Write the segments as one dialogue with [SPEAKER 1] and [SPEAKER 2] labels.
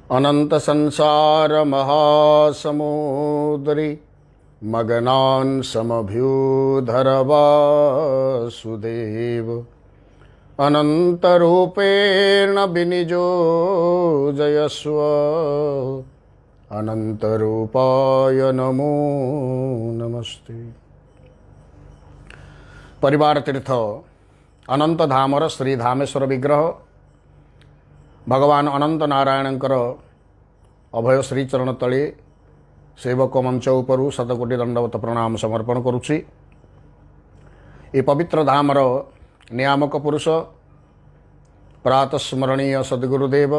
[SPEAKER 1] अनंत संसार महासमुद्री मगनान् समभ्यूधर वासुदेव अनंत रूपेण विनिजो जयस्व अनंत रूपाय नमो नमस्ते। परिवार तीर्थ अनंत धामर श्री धामेश्वर विग्रह भगवान अनंत नारायणकर अभय श्रीचरण तले सेवक मंच उपरू शतकोटी दंडवत प्रणाम समर्पण करुछि। ए पवित्र धामर नियामक पुरुष प्रातस्मरणीय सद्गुरुदेव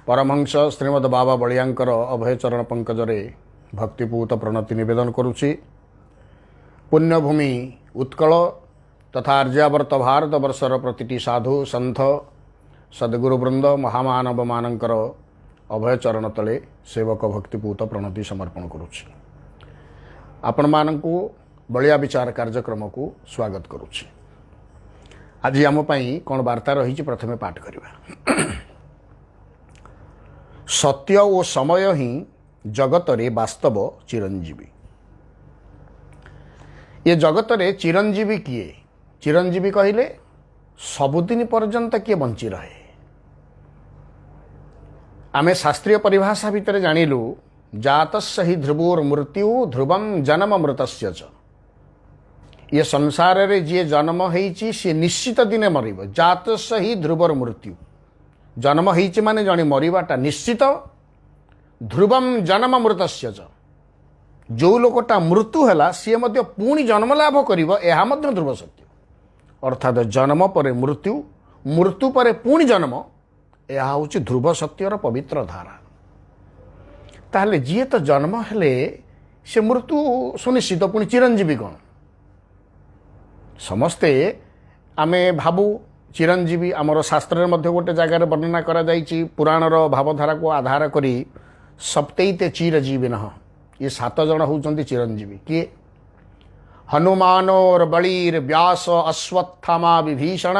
[SPEAKER 1] परमहंस श्रीमद बाबा बलियांकर अभय चरण पंकजरे भक्तिपूत प्रणति निवेदन करुछि। पुण्यभूमि उत्कल तथा आर्यावर्त भारत वर्षर प्रतिटी साधु संथ सद्गुरुवृंद महामानव मानकर अभय चरण तले सेवक भक्तिपूत प्रणति समर्पण करुछि। आपण मानकु बलिया विचार कार्यक्रम को स्वागत करुछि। आज आम पई कोन वार्ता रही प्रथमे पाठ करिबा। सत्य ओ समय ही जगत रे वास्तव चिरंजीवी। ये जगत रे चिरंजीवी किए? चिरंजीवी कहले सबुदिन पर्यंत किए बंची रहे। आमे शास्त्रीय परिभाषा भितर जानिलु जातस्य हि ध्रुवोर मृत्यु ध्रुवम जन्म मृतस्य च। ये संसार रे जे जन्म हेछि से निश्चित दिने मरिब। जातस्य हि ध्रुवोर मृत्यु जन्म हेछि माने जणे मरिबाटा निश्चित। ध्रुवम जन्म मृतस्य च जो लोकटा मृत्यु हैला सी मध्य पुणी जन्म लाभ करिब एहा मध्य ध्रुव सत्य। अर्थात जन्म पर मृत्यु मृत्यु पर पुणी जन्म यह हूँ ध्रुव सत्यर पवित्र धारा। ताहले जी तो जन्म हेले से मृत्यु सुनिश्चित पुणी चिरंजीवी कौन? समस्ते आमे भाबू चिरंजीवी आमर शास्त्र मध्य गोटे जगार वर्णना करा जाइछि। पुराणर भावधारा को आधार करी सप्तैते चिरजीविन ये 7 जन होउचंती चिरंजीवी। किए? हनुमानोर बलिर व्यास अश्वत्थामा विभीषण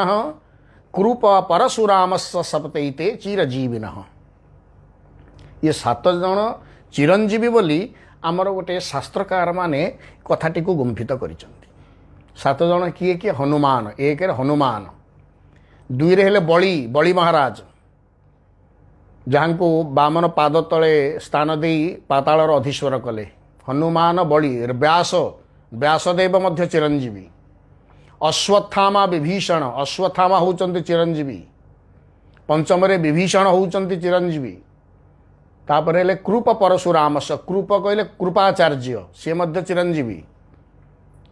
[SPEAKER 1] कृप परशुरामस्य सप्तैते चिरजीविन। ये 7 जन चिरंजीवी बोली आमर गोटे शास्त्रकार माने कथाटी को गुंफित करिसंती। 7 जन किए किए? हनुमान, 1 रे हनुमान, 2 रे हेले बलि, बलि महाराज जहाँ को बामन पाद तले स्थान दे पातालर अधीश्वर कले। हनुमान, बलि, व्यास, व्यासदेव मध्य चिरंजीवी। अश्वत्थामा विभीषण, अश्वत्थामा होउचंती चिरंजीवी। पंचम रे विभीषण होउचंती चिरंजीवी। तापर हेले कृप परशुरामस्य, कृप कहले कृपाचार्य से मध्य चिरंजीवी।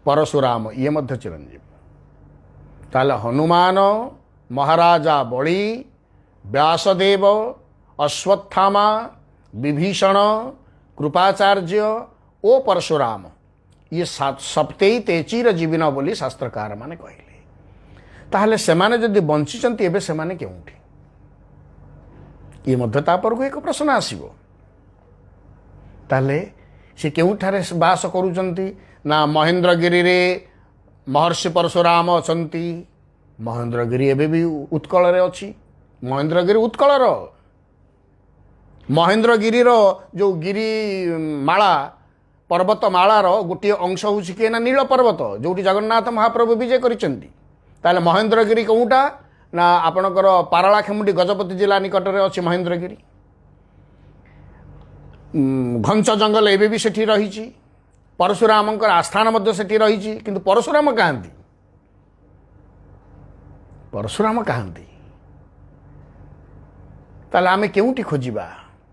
[SPEAKER 1] परशुराम ये मध्य चिरंजीवी। ताले हनुमान, महाराजा बलि, व्यासदेव, अश्वत्थामा, विभीषण, कृपाचार्य ओ परशुराम ये सप्तैते चिरजीविन बोली शास्त्रकार माने कहले। ताहले सेमाने जदि बंचिचंती एबे सेमाने केउठी? ये मध्यता पर को एक प्रश्न आसीबो। ताहले से केउठारे वास करूचंती ना? महेंद्रगिरी रे महर्षि परशुराम अछंती। महेंद्रगिरी एबे भी उत्कल रे अछि। महेंद्रगिरी उत्कलर महेंद्रगिरीर जो गिरी माला पर्वत मालार गोटे अंश हूँ किए ना नील पर्वत जो जगन्नाथ महाप्रभु विजय करिसेंती। ताले महेंद्रगिरी कौटा ना आपणकर पारलाखेमुंडी गजपति जिला निकट में अच्छी महेंद्रगिरी। घंच जंगल एबे भी सेठी रही। परशुरामंकर आस्थान मध्य सेठी रही। किंतु परशुराम कहांती? परशुराम कहांती? ताले आमे केउटी खोजिबा?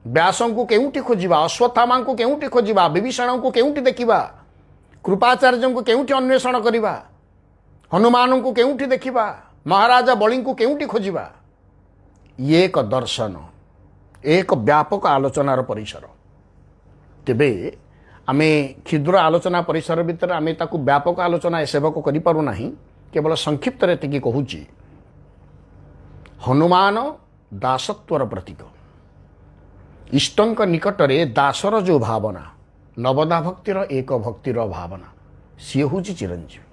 [SPEAKER 1] व्यासं को केउटी खोजिबा? अश्वत्थामा को केउटी खोजिबा? विभीषण को केउटी देखिबा? कृपाचार्य को केउटी अन्वेषण करिबा? हनुमान को केउटी देखिबा? महाराजा बलि को केउटी खोजिबा? ये एक दर्शन, एक व्यापक आलोचनार परिसर। तेबे आमे क्षुद्र आलोचना परिसर भितर आमे ताकू व्यापक आलोचना सेवक करि पारु नाही। केवल संक्षिप्त रे तिकी कहूची। हनुमान दासत्वर प्रतीक। इष्टंक निकटरे दासर जो भावना नवदा भक्तिर एक भक्तिर भावना सी हूँ चिरंजीवी।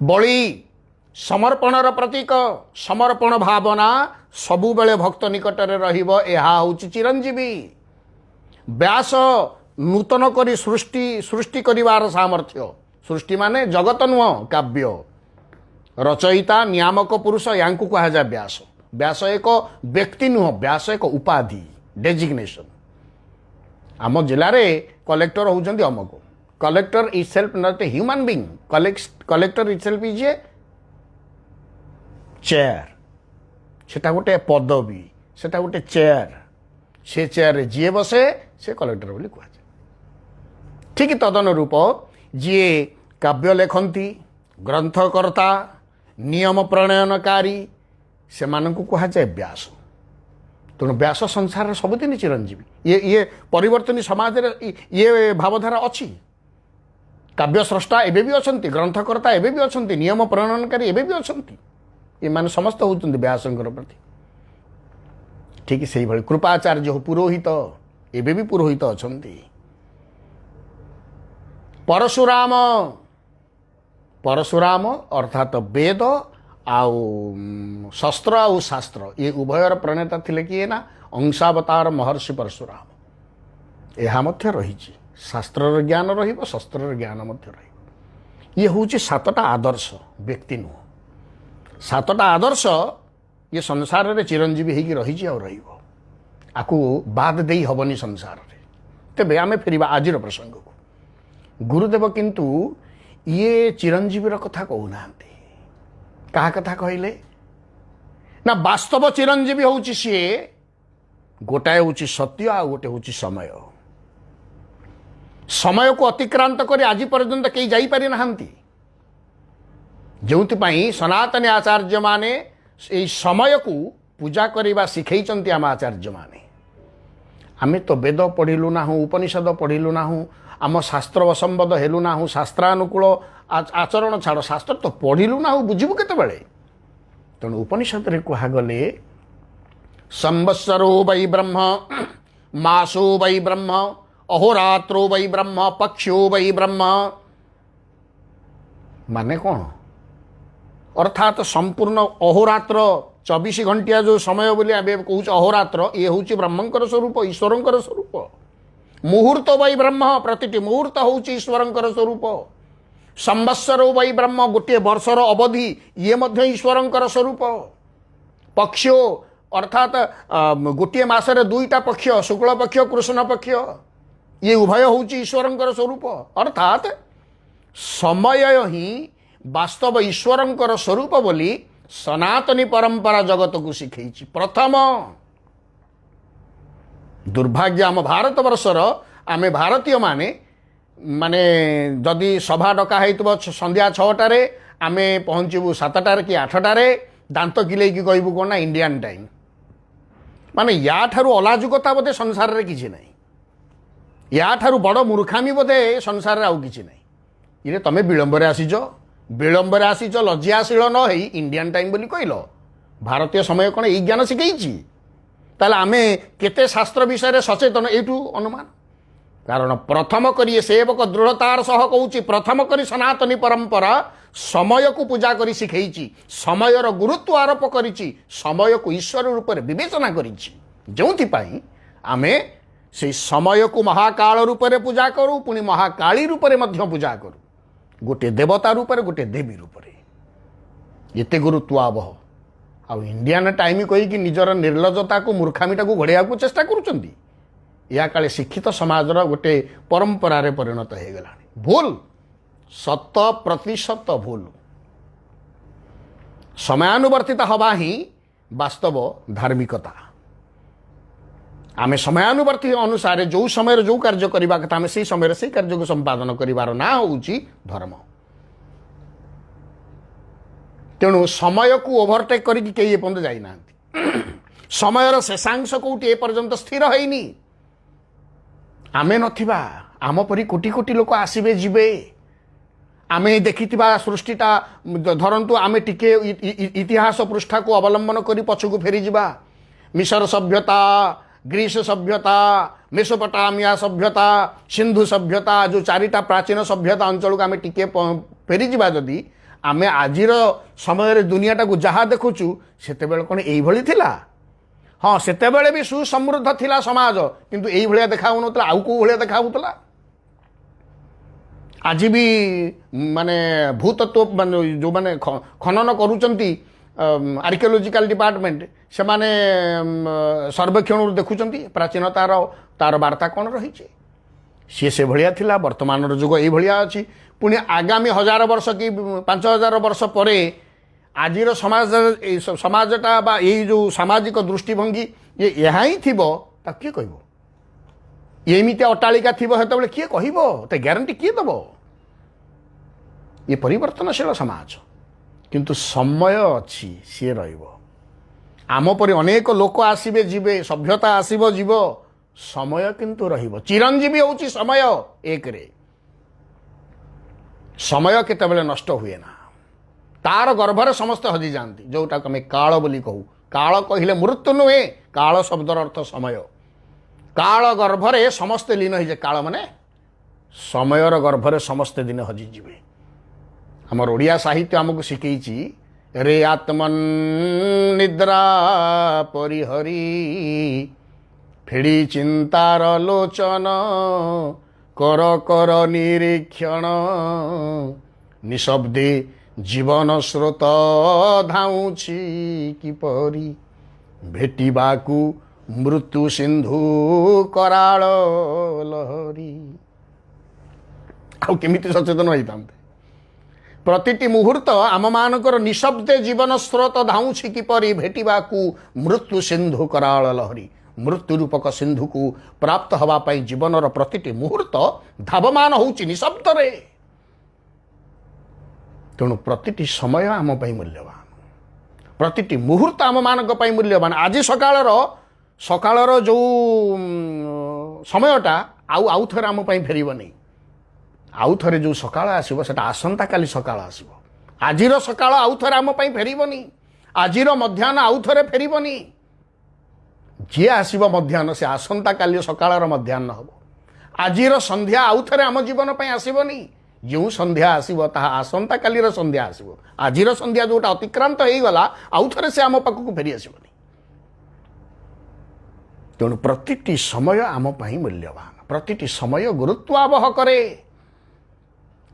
[SPEAKER 1] बलि समर्पणर प्रतीक समर्पण भावना सबु बेले भक्त निकटरे रहिबो एहा होउची चिरंजीवी। व्यास नूतन करी सृष्टि करिवार सामर्थ्य सृष्टि माने जगत नुह काव्य रचयिता नियामक पुरुष यांकु कहा जाए व्यास। व्यास एक व्यक्ति नुह व्यास एक उपाधि डेजिग्नेशन। आम जिले कलेक्टर होउचंदी अमक collector is self not a human being collector is self is a chair सेटा गोटे पदवी सेटा गोटे चेयर से चेयर रे जी बसे से कलेक्टर बोली कह ठीक तदन रूप जी काव्य लेखती ग्रंथकर्ता नियम प्रणयनकारी से मानक कह जाए व्यास। तेणु व्यास संसार सबुदिन चिरंजीवी ये परिवर्तन समाज ये भावधारा अच्छी। काव्य स्रष्टा एवं भी अच्छा ग्रंथकर्ता एवं भी अच्छा नियम प्रणयनकारी एवं भी अच्छा ये मान समस्त होती व्यासंकर प्रति। ठीक से भाई कृपाचार्य हो पुरोहित एवं भी पुरोहित अच्छा। परशुराम परशुराम अर्थात वेद आउ शस्त्र आउ शास्त्र ये उभयर प्रणेता थिले किए ना अंशावतार महर्षि परशुराम। यह मध्य रही शास्त्र ज्ञान रहिबो शस्त्र ज्ञान मध्य रहिबो। ये हूँ सातटा आदर्श व्यक्ति नुह सातटा आदर्श ये संसार रे चिरंजीवी होगी रही और रहिबो आकु बाद देई हबनी संसार रे। तेबे आमे फेरिबा आजिर प्रसंग को। गुरुदेव किंतु ये चिरंजीवीर कथा कहूना क्या कथा कहले ना वास्तव चिरंजीवी हूँ सी गोटाए हूँ सत्य आ गोटे हूँ समय। समय को अतिक्रांत कर आज पर्यंत कहीं जापारी ना जो सनातन आचार्य माने समय को पूजा करने शिखई आम आचार्य माने। आमे तो वेद पढ़िलु ना उपनिषद पढ़िलु ना आम शास्त्र वसंबद हेलु ना शास्त्रानुकूल आचरण छाड़ शास्त्र तो पढ़िलु ना बुझिबु केतेबेले। तेणु उपनिषद रे कहगले संवत्सरो वै ब्रह्म मासो वै ब्रह्म अहोरात्रो वै ब्रह्म पक्षो वै ब्रह्म। माने कौन अर्थात संपूर्ण अहोरात्र 24 घंटिया जो समय बोली कहूँ अहोरात्र ये हूँ ब्रह्मंकर स्वरूप ईश्वरंकर स्वरूप। मुहूर्त वै ब्रह्म प्रतिटी मुहूर्त हूँ ईश्वरंकर स्वरूप। संवत्सरो वै ब्रह्म गोटे वर्षर अवधि ये मध्य ईश्वरंकर स्वरूप। पक्षो अर्थात गोटे मसरे दुईटा पक्ष शुक्ल पक्ष कृष्ण पक्ष ये उभय हूँ ईश्वरंकर स्वरूप। अर्थात समय ही वास्तव ईश्वरंकर स्वरूप बोली सनातनी परंपरा जगत को शिखई। प्रथम दुर्भाग्य आम भारत वर्षर आमे भारतीय माने माने जदि सभा डका हो संध्या 6टारे आमे पहुँचबू 7टारे कि 8टारे दांत किले कहबू कौन ना इंडियन टाइम। माने या ठारू अलाजुकता बोधे संसार रे किछि नहीं या ठारू बड़ मूर्खामी बोधे संसार रे आउ किछि नहीं। ये तमे विलंबरे आसीच लज्जाशील न होई इंडियन टाइम बोली कहल भारतीय समय कौन यही ज्ञान शिखई। ताले आमे केते शास्त्र विषय सचेतन एठू अनुमान। कारण प्रथम करी सेवक दृढ़तार सह कहूँ प्रथम करी सनातनी परंपरा समय को पूजा करी शिखई। समयर गुरुत्व आरोप करिछि समय को ईश्वर रूप में विवेचना करिछि जोंथिपाई आमे से समय को महाकाल रूप में पूजा करूँ पुणी महाकाली रूप में मध्य पूजा करूँ गोटे देवता रूप में गोटे देवी रूप में एते गुरुत्व आवह आ इंडियन टाइम कहीकि निजर निर्लजता को मूर्खामीटा को घोड़ाइया को चेष्टा करुँच या काले शिक्षित समाजर गोटे परंपरा रे परिणत हो गला। भूल 100% भूल। समयानुवर्तित हवा ही वास्तव धार्मिकता। आमे समयानुवर्ती अनुसार जो समय जो कार्य करने कथा आमे से समय से कार्य को संपादन करिवार ना होउची धर्म। तेणु समय को ओभरटेक करके कई एपर्यंत जाइना समयर शेषांश कोटी ए पर्यंत स्थिर होइनी। आमे नथिबा आम परी कोटी कोटी लोक आसीबे जिबे आमे देखिथिबा सृष्टिटा धरंतु आमे टिके इतिहास पृष्ठा को अवलंबन करी पछकु फेरी जिबा। मिस्र सभ्यता ग्रीस सभ्यता मेसोपोटामिया सभ्यता सिंधु सभ्यता जो चारिटा प्राचीन सभ्यता अंचल को आमे टिके फेरी जिबा जदि आमे आजिर समय दुनियाटा जहाँ देखुचु सेतेबेले कौन यही थिला हाँ सेतेबेले भी सुसमृद्ध थिला समाज किंतु यही भलिया देखा होउनथला आउ को भलिया देखा होउथला आज भी माने भूतत्व माने जो माने खनन करूचंती आर्कियोलॉजिकल डिपार्टमेंट से माने सर्वेक्षण देखुचंती प्राचीनतार तार वार्ता कौन रही से भलिया थिला वर्तमान जुग यही भलिया अछि पुणी आगामी 1000 वर्ष कि 5000 वर्ष परे आजिर समाजटा बा यही जो सामाजिक दृष्टिभंगी ये यहाँ ही थिबो ता किए कहबो एमितिया अट्टालिका थिबो हेतबेले किए कहबो ते ग्यारंटी किए दबो ये परिवर्तनशील समाज किंतु समय अच्छी सी रहिबो आम परि अनेक लोक आसीबे जीवे सभ्यता आसीबो जीव समय किंतु रहिबो चिरंजीवी होउची समय एक रे समय केतेबेले नष्ट हुए ना तार गर्भरे समस्त हजि जाती जोटा आम काल बोली कहू काल कहले मृत्यु नुहे काल शब्दर अर्थ समय काल गर्भरे समस्ते लीन हो काल माने समयर गर्भरे समस्ते दिन हजि जीवे हमर ओडिया साहित्य आमको शिखई रे आत्मन निद्रा परिहरी फेड़ी चिंतार लोचन कर कर निरीक्षण निशब्दे जीवन स्रोत धाउछि किपरि भेटिबाकू मृत्यु सिंधु कराल लहरी आउ केमिति सचेतन होइतांते प्रतिटी मुहूर्त आम मानकर निशब्दे जीवन स्रोत धाउछि किपरि भेटिबाकू मृत्यु सिंधु कराल लहरी मृत्यु रूपक सिंधु को प्राप्त हवा पाई जीवनर प्रतिटी मुहूर्त धावमान होउछि निशब्द रे तेणु प्रतिटी समय आम पाई मूल्यवान प्रतिटी मुहूर्त आम मानक पाई मूल्यवान आज सकाळर जो समयटा आउ थरे आम पाई फेरिबनी आउ थरे जो सकाळ आसीबो सेटा आसंता काली सकाळ आसीबो आजिर सकाळ आउ थरे आम पाई फेरिबनी आजिर मध्याह्न आउ थरे फेरिबनी जे आसीबो मध्याह्न से आसंता काली सकाळर मध्याह्न हबो आजिर संध्या आउ थरे आम जीवन पाई आसीबनी जो संध्या आसीबो ताहा आसंता कालीर संध्या आसीबो आजिर संध्या जोटा अतिक्रांत होई गला आउ थरे से आम पाखकु फेरि आसीबनी तेणु प्रतिटी समय आम पाई मूल्यवान प्रतिटी समय गुरुत्वावह करे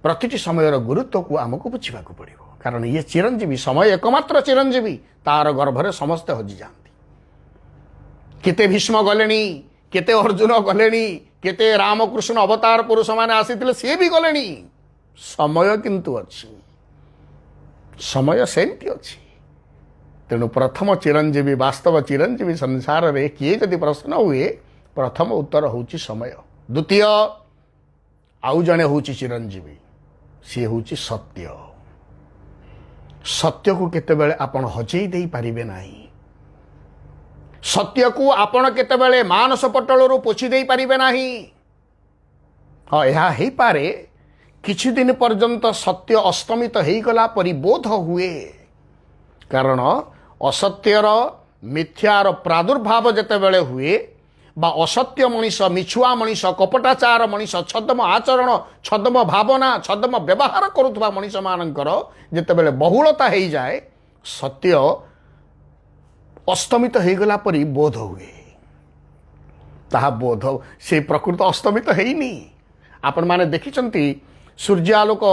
[SPEAKER 1] प्रतिटी समयर गुरुत्व को आमको बुझा पड़ो कारण ये चिरंजीवी समय एकमात्र चिरंजीवी तार गर्भरे समस्ते हजि जाती केते भीष्म गले केते अर्जुन गले केते रामकृष्ण अवतार पुरुष माने आसीथिले से भी गले समय किंतु अच्छी समय सेमती अच्छी तेणु प्रथम चिरंजीवी वास्तव चिरंजीवी संसार रे किए जदि प्रश्न हुए प्रथम उत्तर होउची समय द्वितीय आउ जने होउची चिरंजीवी सी होउची सत्य सत्य को केतेबेले आपण हजेई देई पारिबे नाही सत्य को आपण केतेबेले मानस पटलरू पोछि देई पारिबे नाही हाँ यह हो पारे किछि दिन पर्यंत सत्य अस्तमित हो गला परि बोध हुए कारण असत्यर मिथ्यार प्रादुर्भाव जेतेबेले हुए बा असत्य मनीष मिछुआ मनीष कपटाचार मनीष छद्म आचरण छद्म भावना छद्म व्यवहार करुवा मनीष मानकर जेतेबेले बहुलता हो जाए सत्य अस्तमित हो गला परि बोध हुए ताहा बोध से प्रकृत अस्तमित हैनी आपण माने देखिचंती सूर्यालोक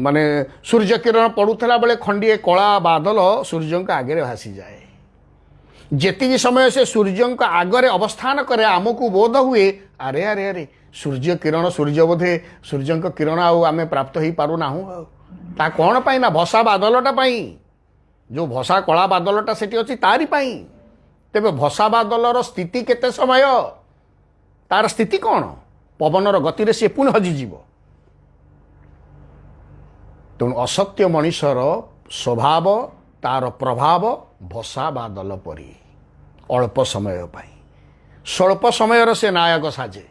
[SPEAKER 1] माने सूर्य किरण पड़ुला बेले खंडिए कला बादल सूर्य आगे भासी जाए जेतिकी समय से सूर्य आगरे अवस्थान करे आमको बोध हुए अरे अरे अरे सूर्य किरण सूर्य बोधे सूर्य किरण आमे प्राप्त हो पारुना ता कौन पाई ना भसा बादलटा पाई जो भसा कला बादलटा सेठी अछि तारी पाई तेबे भसा बादलर स्थिति केते समय तार स्थिति कौन पवनर गति रे से पुनः हजिजीव तेणु असत्य मनीषर स्वभाव तार प्रभाव भसा बादल परी अल्प समय पाई स्वल्प समय से नायक साजे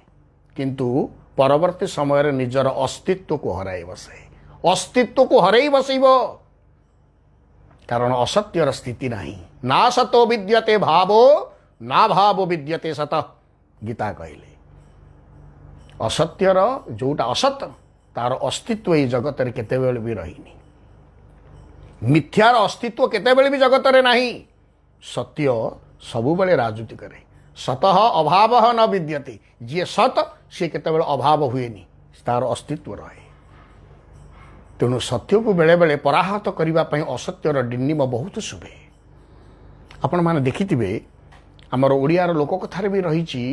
[SPEAKER 1] किंतु परवर्ती समय निजर अस्तित्व को हराई बसे अस्तित्व को हराई बसैब कारण असत्यर स्थिति नहीं ना सतो विद्यते भावो ना भावो विद्यते सत गीता कहले असत्यर जोटा असत तार अस्तित्व ये जगत रे केतेबेले भी रहीनी मिथ्यार अस्तित्व केतेबेले भी जगत रे नहीं सत्य सबुबले राजूति करे सतः अभाव न विद्यते जी सत सी केतेबेले अभाव हुएनी तार अस्तित्व रहे तेणु सत्य को बेले बेले पराहत करने असत्यर डिन्निम बहुत शुभे आपण मैंने देखिथिबे आमर ओडियार लोक कथार भी रही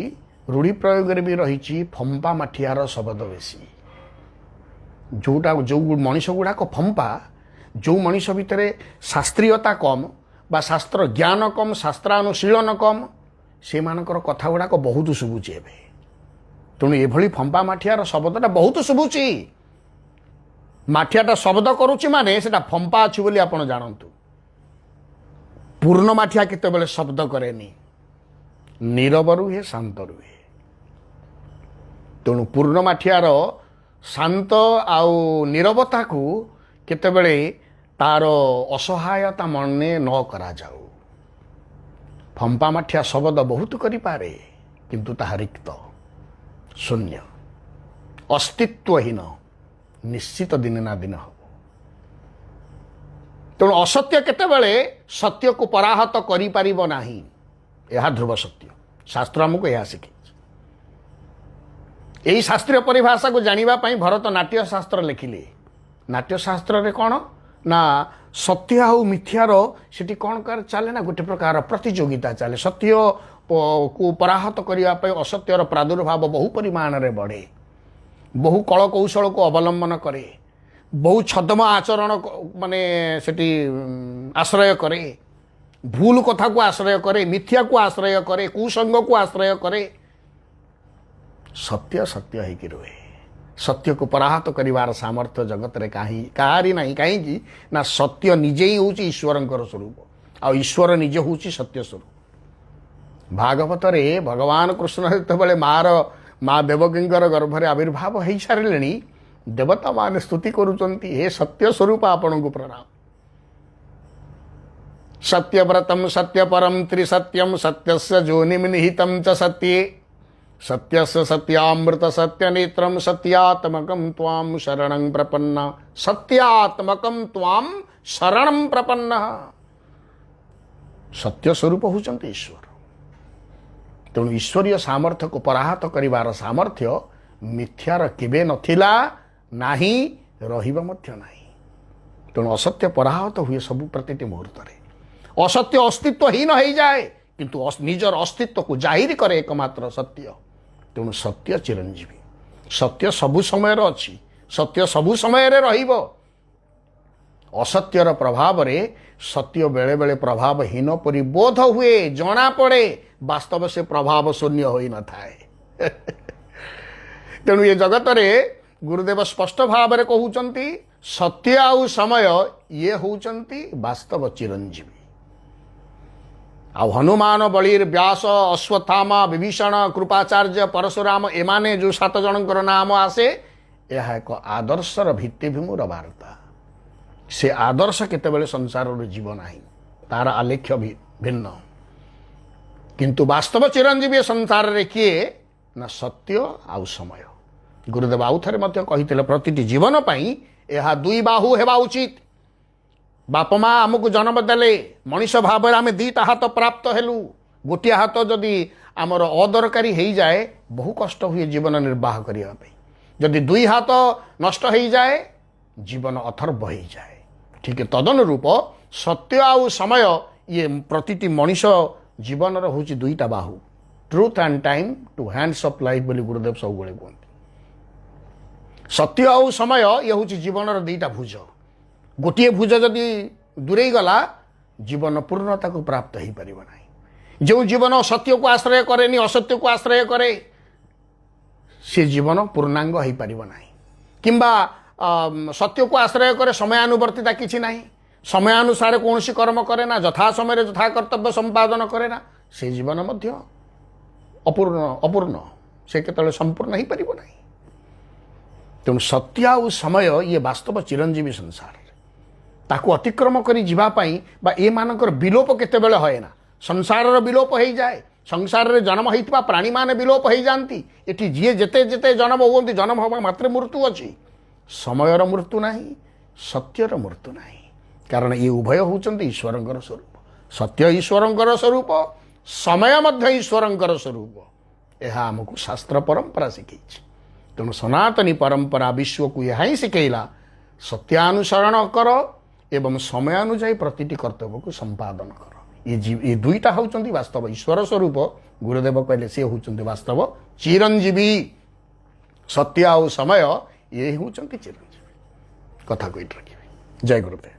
[SPEAKER 1] रूढ़ी प्रयोग भी रही फंपा माठियार शब्द बेसी जोटा जो मनीष गुड़ाक फंपा जो मनीष भितर शास्त्रीयता कम बा शास्त्र ज्ञान कम शास्त्रानुशीलन कम से मानकर कथा गुड़ाक बहुत शुभुची एबे तेणु एभली फंपा माठियार शब्दटा बहुत शुभुची माठियाटा शब्द करुची माने सेटा फंपा अछि बोली आपण जानतु पूर्ण माठिया केतेबेले शब्द करेनी नीरव रुहे शांत रुहे तेणु पूर्ण माठियार शांत आउ नीरवता को केतेबेले तार असहायता मने न करा जाऊ फंपा माठिया शब्द बहुत करि पारे किंतु ताहा रिक्त शून्य अस्तित्वहीन निश्चित दिन ना दिन हम तेणु असत्य केतेबेले सत्य को पराहत करि परिबो नाही यह ध्रुव सत्य शास्त्र आमको यह शिखे यही शास्त्रीय परिभाषा को जानिबा पई भरत नाट्य शास्त्र लिखिले नाट्य शास्त्र रे कौन ना सत्य आउ मिथ्यार सेठी कौन कर चले ना गोटे प्रकार प्रतियोगिता चले सत्य को पराहत करने असत्यर प्रादुर्भाव बहु परिमाण रे बढ़े बहु कल कौशल को अवलंबन करे बहु छद्म आचरण माने सेठी आश्रय करे भूल कथा को आश्रय करे मिथ्या को आश्रय करे कुसंग को आश्रय करे सत्य सत्य है कि रुहे सत्य को पराहत करिवार सामर्थ्य जगत रे कहारी नहीं कहीं ना सत्य निजे ही हूँ ईश्वरंकर स्वरूप आ ईश्वर निजे हूँ सत्य स्वरूप भागवत रे भगवान कृष्ण जिते माँ देवकींकर गर्भरे आविर्भाव हो सारे देवता मान स्तुति करुचंती हे सत्य स्वरूप आपण को प्रणाम सत्यव्रतम सत्यपरम त्रिसत्यम सत्यस्य जोनिम निहितम च सत्ये सत्यस्य सत्यामृत सत्यनेत्रम सत्यात्मकं त्वां शरणं प्रपन्ना सत्यात्मकं त्वां शरणं प्रपन्ना सत्य स्वरूप होचंती ईश्वर तेणु ईश्वरीय सामर्थ्य को पराहत करिवार सामर्थ्य मिथ्यार केबे नथिला नाही रहिबा मध्य नाही तेणु असत्य पराहत हुए सबु प्रतिटी मुहूर्त रे असत्य अस्तित्वहीन हो जाए किंतु निजर अस्तित्व को जाहिर करे एकमात्र सत्य तेणु सत्य चिरंजीवी सत्य सबु समय अच्छी सत्य सबु समय रहिबो असत्यर प्रभाव रे सत्य बेले बेले प्रभावहीन परि बोध हुए जना पड़े वास्तव से प्रभाव शून्य होई न थाए तेणु ये जगत रे गुरुदेव स्पष्ट भाव रे कहउचंती सत्य आउ समय ये होउचंती वास्तव चिरंजीवी आ हनुमान बलिर व्यास अश्वत्थामा विभीषण कृपाचार्य परशुराम एमाने जो 7 जनकर नाम आसे यह एक आदर्शर भित्तिभूमिर वार्ता से आदर्श केतेबेले संसार जीव नाही तार आलेख्य भिन्न किंतु वास्तव चिरंजीवी संसार रे किए ना सत्य आउ समय गुरुदेव आउ थरे मध्य कहिथिले प्रतिटी जीवन पई यह दुई बाहु हेबा उचित बाप माँ आमको जन्म देले मनीष भाव आम 2टा हाथ प्राप्त हेलु गोटे हाथ जदि आमर अदरकारी हो जाए बहु कष्ट हुए जीवन निर्वाह करने जदि 2 हाथ नष्ट हो जाए जीवन अथर्व हो जाए ठीक तदनुरूप सत्य आउ समय ये प्रतिटी मनीष जीवन हूँ 2टा बाहु truth and time two hands of life बोली गुरुदेव सब कहते सत्य आउ समय ये हूँ जीवन 2टा भुज गोटे भुज जदि दूरे गला जीवन पूर्णता को प्राप्त हो पार ना जो जीवन सत्य को आश्रय करे असत्य को आश्रय करे से जीवन पूर्णांग हो पार ना किंबा सत्य को आश्रय करे समयानुवर्तिता किसी ना समयानुसार कौन कर्म करे ना यथा समय यथा कर्तव्य संपादन करे ना से जीवन मध्य अपूर्ण से केतले संपूर्ण हो पार ना तेणु सत्य और समय ये वास्तव चिरंजीवी संसार ताकू अतिक्रम करी जीवा पाई बा ए मानकर विलोप केतेबेले होए ना संसार विलोप हो जाए संसार रे जन्म होइतबा प्राणी माने विलोप हो जाती एटी जी जेते जेते जन्म होती जन्म हवा मात्र मृत्यु अच्छी ସମୟର ମୃତ୍ୟୁ ନାହିଁ, ସତ୍ୟର ମୃତ୍ୟୁ ନାହିଁ। କାରଣ ଏ ଉଭୟ ହେଉଛନ୍ତି ଈଶ୍ୱରଙ୍କର ସ୍ୱରୂପ। ସତ୍ୟ ଈଶ୍ୱରଙ୍କର ସ୍ୱରୂପ, ସମୟ ମଧ୍ୟ ଈଶ୍ୱରଙ୍କର ସ୍ୱରୂପ। ଏହା ଆମକୁ ଶାସ୍ତ୍ର ପରମ୍ପରା ଶିଖେଇଛି। ତେଣୁ ସନାତନୀ ପରମ୍ପରା ବିଶ୍ୱକୁ ଏହା ହିଁ ଶିଖେଇଲା, ସତ୍ୟାନୁସରଣ କର ଏବଂ ସମୟାନୁଯାୟୀ ପ୍ରତିଟି କର୍ତ୍ତବ୍ୟକୁ ସମ୍ପାଦନ କର। ଏ ଦୁଇଟା ହେଉଛନ୍ତି ବାସ୍ତବ ଈଶ୍ୱର ସ୍ୱରୂପ। ଗୁରୁଦେବ କହିଲେ ସେ ହେଉଛନ୍ତି ବାସ୍ତବ ଚିରଞ୍ଜୀବୀ। ସତ୍ୟ ଆଉ ସମୟ ଏ ହେଉଛନ୍ତି ଚିରଞ୍ଜୀବୀ। କଥା କହିଠି ରଖିବେ। ଜୟ ଗୁରୁଦେବ।